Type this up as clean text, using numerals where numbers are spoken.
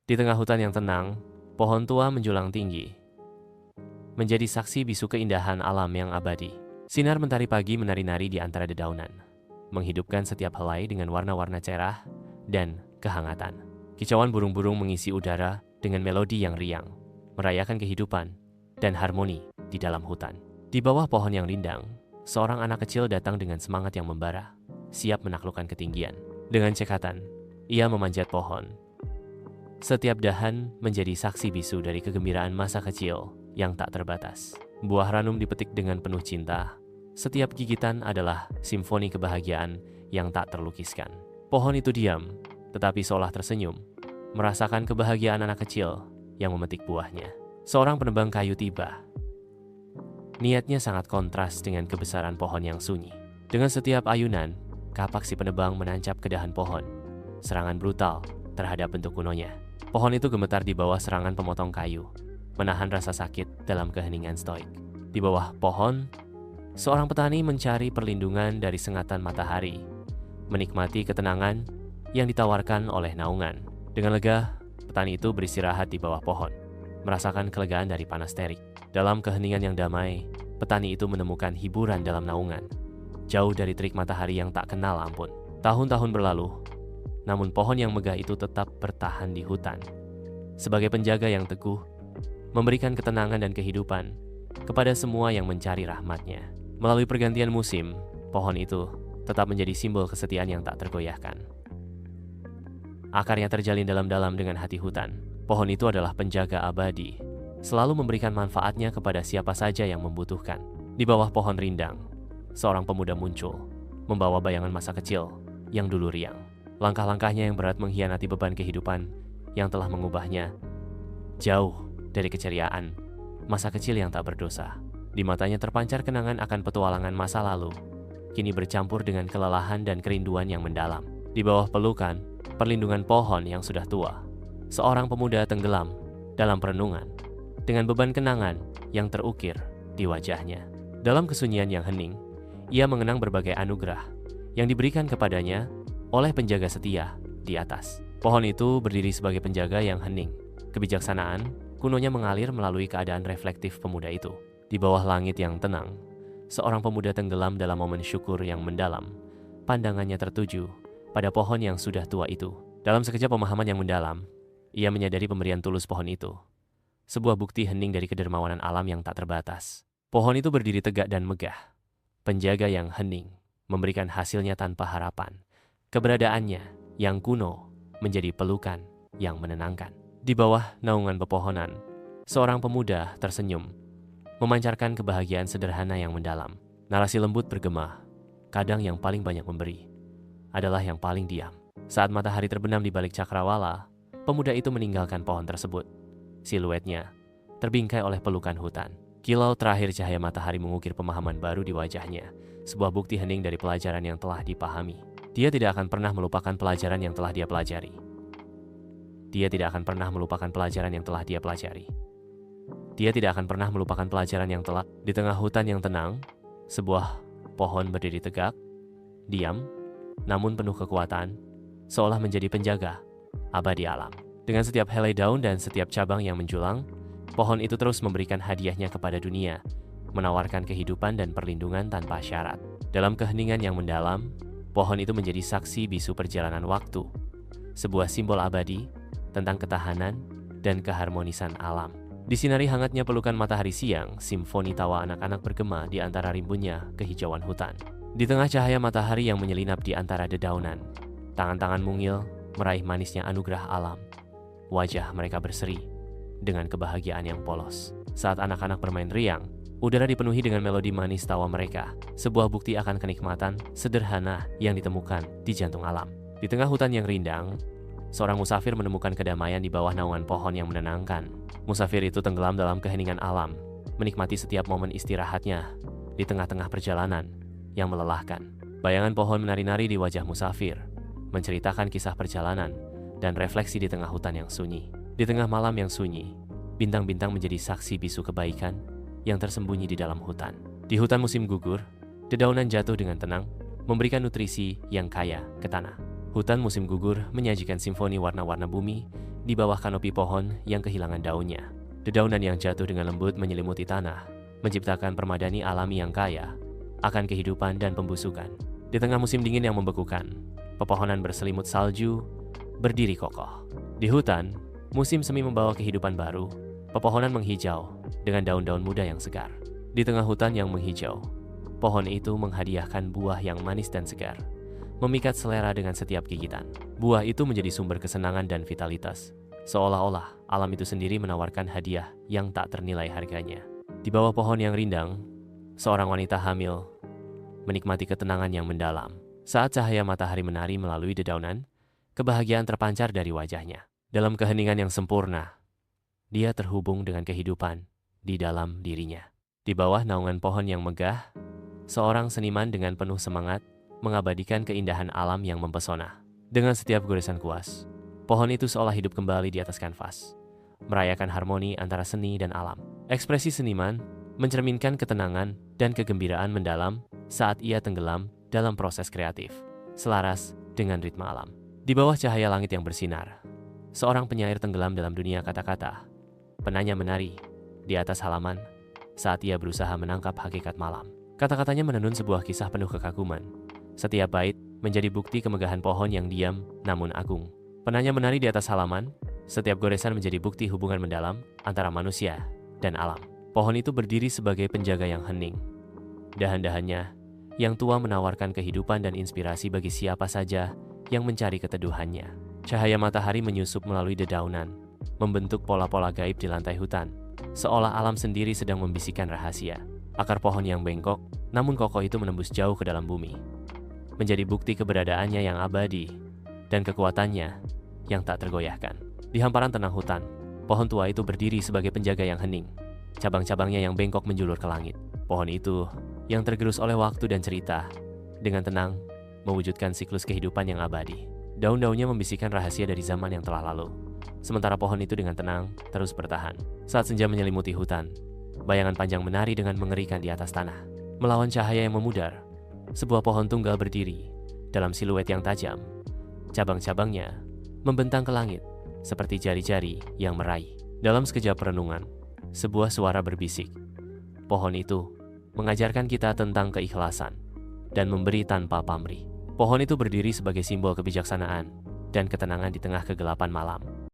Di tengah hutan yang tenang, pohon tua menjulang tinggi, menjadi saksi bisu keindahan alam yang abadi. Sinar mentari pagi menari-nari di antara dedaunan, menghidupkan setiap helai dengan warna-warna cerah dan kehangatan. Kicauan burung-burung mengisi udara dengan melodi yang riang, merayakan kehidupan dan harmoni di dalam hutan. Di bawah pohon yang rindang, seorang anak kecil datang dengan semangat yang membara, siap menaklukkan ketinggian. Dengan cekatan, ia memanjat pohon. Setiap dahan menjadi saksi bisu dari kegembiraan masa kecil yang tak terbatas. Buah ranum dipetik dengan penuh cinta. Setiap gigitan adalah simfoni kebahagiaan yang tak terlukiskan. Pohon itu diam, tetapi seolah tersenyum, merasakan kebahagiaan anak kecil yang memetik buahnya. Seorang penebang kayu tiba. Niatnya sangat kontras dengan kebesaran pohon yang sunyi. Dengan setiap ayunan, kapak si penebang menancap ke dahan pohon. Serangan brutal terhadap bentuk kunonya. Pohon itu gemetar di bawah serangan pemotong kayu, menahan rasa sakit dalam keheningan stoik. Di bawah pohon, seorang petani mencari perlindungan dari sengatan matahari, menikmati ketenangan yang ditawarkan oleh naungan. Dengan lega, petani itu beristirahat di bawah pohon, merasakan kelegaan dari panas terik. Dalam keheningan yang damai, petani itu menemukan hiburan dalam naungan, jauh dari terik matahari yang tak kenal ampun. Tahun-tahun berlalu, namun pohon yang megah itu tetap bertahan di hutan. Sebagai penjaga yang teguh, memberikan ketenangan dan kehidupan kepada semua yang mencari rahmatnya. Melalui pergantian musim, pohon itu tetap menjadi simbol kesetiaan yang tak tergoyahkan. Akarnya terjalin dalam-dalam dengan hati hutan. Pohon itu adalah penjaga abadi, selalu memberikan manfaatnya kepada siapa saja yang membutuhkan. Di bawah pohon rindang, seorang pemuda muncul, membawa bayangan masa kecil yang dulu riang. Langkah-langkahnya yang berat mengkhianati beban kehidupan yang telah mengubahnya jauh dari keceriaan masa kecil yang tak berdosa. Di matanya terpancar kenangan akan petualangan masa lalu, kini bercampur dengan kelelahan dan kerinduan yang mendalam. Di bawah pelukan, perlindungan pohon yang sudah tua, seorang pemuda tenggelam dalam perenungan, dengan beban kenangan yang terukir di wajahnya. Dalam kesunyian yang hening, ia mengenang berbagai anugerah yang diberikan kepadanya oleh penjaga setia di atas. Pohon itu berdiri sebagai penjaga yang hening. Kebijaksanaan kunonya mengalir melalui keadaan reflektif pemuda itu. Di bawah langit yang tenang, seorang pemuda tenggelam dalam momen syukur yang mendalam. Pandangannya tertuju pada pohon yang sudah tua itu. Dalam sekejap pemahaman yang mendalam, ia menyadari pemberian tulus pohon itu, sebuah bukti hening dari kedermawanan alam yang tak terbatas. Pohon itu berdiri tegak dan megah. Penjaga yang hening memberikan hasilnya tanpa harapan. Keberadaannya yang kuno menjadi pelukan yang menenangkan. Di bawah naungan pepohonan, seorang pemuda tersenyum, memancarkan kebahagiaan sederhana yang mendalam. Narasi lembut bergema, kadang yang paling banyak memberi adalah yang paling diam. Saat matahari terbenam di balik cakrawala, pemuda itu meninggalkan pohon tersebut. Siluetnya terbingkai oleh pelukan hutan. Kilau terakhir cahaya matahari mengukir pemahaman baru di wajahnya, sebuah bukti hening dari pelajaran yang telah dipahami. Dia tidak akan pernah melupakan pelajaran yang telah dia pelajari. Dia tidak akan pernah melupakan pelajaran yang telah dia pelajari. Dia tidak akan pernah melupakan pelajaran yang telah. Di tengah hutan yang tenang, sebuah pohon berdiri tegak, diam, namun penuh kekuatan, seolah menjadi penjaga abadi alam. Dengan setiap helai daun dan setiap cabang yang menjulang, pohon itu terus memberikan hadiahnya kepada dunia, menawarkan kehidupan dan perlindungan tanpa syarat. Dalam keheningan yang mendalam, pohon itu menjadi saksi bisu perjalanan waktu, sebuah simbol abadi tentang ketahanan dan keharmonisan alam. Disinari hangatnya pelukan matahari siang, simfoni tawa anak-anak bergema di antara rimbunnya kehijauan hutan. Di tengah cahaya matahari yang menyelinap di antara dedaunan, tangan-tangan mungil meraih manisnya anugerah alam. Wajah mereka berseri dengan kebahagiaan yang polos. Saat anak-anak bermain riang, udara dipenuhi dengan melodi manis tawa mereka, sebuah bukti akan kenikmatan sederhana yang ditemukan di jantung alam. Di tengah hutan yang rindang, seorang musafir menemukan kedamaian di bawah naungan pohon yang menenangkan. Musafir itu tenggelam dalam keheningan alam, menikmati setiap momen istirahatnya di tengah-tengah perjalanan yang melelahkan. Bayangan pohon menari-nari di wajah musafir, menceritakan kisah perjalanan dan refleksi di tengah hutan yang sunyi. Di tengah malam yang sunyi, bintang-bintang menjadi saksi bisu kebaikan yang tersembunyi di dalam hutan. Di hutan musim gugur, dedaunan jatuh dengan tenang, memberikan nutrisi yang kaya ke tanah. Hutan musim gugur menyajikan simfoni warna-warna bumi di bawah kanopi pohon yang kehilangan daunnya. Dedaunan yang jatuh dengan lembut menyelimuti tanah, menciptakan permadani alami yang kaya akan kehidupan dan pembusukan. Di tengah musim dingin yang membekukan, pepohonan berselimut salju berdiri kokoh. Di hutan, musim semi membawa kehidupan baru. Pepohonan menghijau dengan daun-daun muda yang segar. Di tengah hutan yang menghijau, pohon itu menghadiahkan buah yang manis dan segar, memikat selera dengan setiap gigitan. Buah itu menjadi sumber kesenangan dan vitalitas, seolah-olah alam itu sendiri menawarkan hadiah yang tak ternilai harganya. Di bawah pohon yang rindang, seorang wanita hamil menikmati ketenangan yang mendalam. Saat cahaya matahari menari melalui dedaunan, kebahagiaan terpancar dari wajahnya. Dalam keheningan yang sempurna, dia terhubung dengan kehidupan di dalam dirinya. Di bawah naungan pohon yang megah, seorang seniman dengan penuh semangat mengabadikan keindahan alam yang mempesona. Dengan setiap goresan kuas, pohon itu seolah hidup kembali di atas kanvas, merayakan harmoni antara seni dan alam. Ekspresi seniman mencerminkan ketenangan dan kegembiraan mendalam saat ia tenggelam dalam proses kreatif, selaras dengan ritme alam. Di bawah cahaya langit yang bersinar, seorang penyair tenggelam dalam dunia kata-kata. Penanya menari di atas halaman saat ia berusaha menangkap hakikat malam. Kata-katanya menenun sebuah kisah penuh kekaguman. Setiap bait menjadi bukti kemegahan pohon yang diam namun agung. Penanya menari di atas halaman, setiap goresan menjadi bukti hubungan mendalam antara manusia dan alam. Pohon itu berdiri sebagai penjaga yang hening. Dahan-dahannya yang tua menawarkan kehidupan dan inspirasi bagi siapa saja yang mencari keteduhannya. Cahaya matahari menyusup melalui dedaunan, membentuk pola-pola gaib di lantai hutan, seolah alam sendiri sedang membisikkan rahasia. Akar pohon yang bengkok, namun kokoh itu menembus jauh ke dalam bumi, menjadi bukti keberadaannya yang abadi dan kekuatannya yang tak tergoyahkan. Di hamparan tenang hutan, pohon tua itu berdiri sebagai penjaga yang hening. Cabang-cabangnya yang bengkok menjulur ke langit. Pohon itu yang tergerus oleh waktu dan cerita, dengan tenang mewujudkan siklus kehidupan yang abadi. Daun-daunnya membisikkan rahasia dari zaman yang telah lalu. Sementara pohon itu dengan tenang terus bertahan. Saat senja menyelimuti hutan, bayangan panjang menari dengan mengerikan di atas tanah. Melawan cahaya yang memudar, sebuah pohon tunggal berdiri dalam siluet yang tajam. Cabang-cabangnya membentang ke langit seperti jari-jari yang meraih. Dalam sekejap perenungan, sebuah suara berbisik. Pohon itu mengajarkan kita tentang keikhlasan dan memberi tanpa pamrih. Pohon itu berdiri sebagai simbol kebijaksanaan dan ketenangan di tengah kegelapan malam.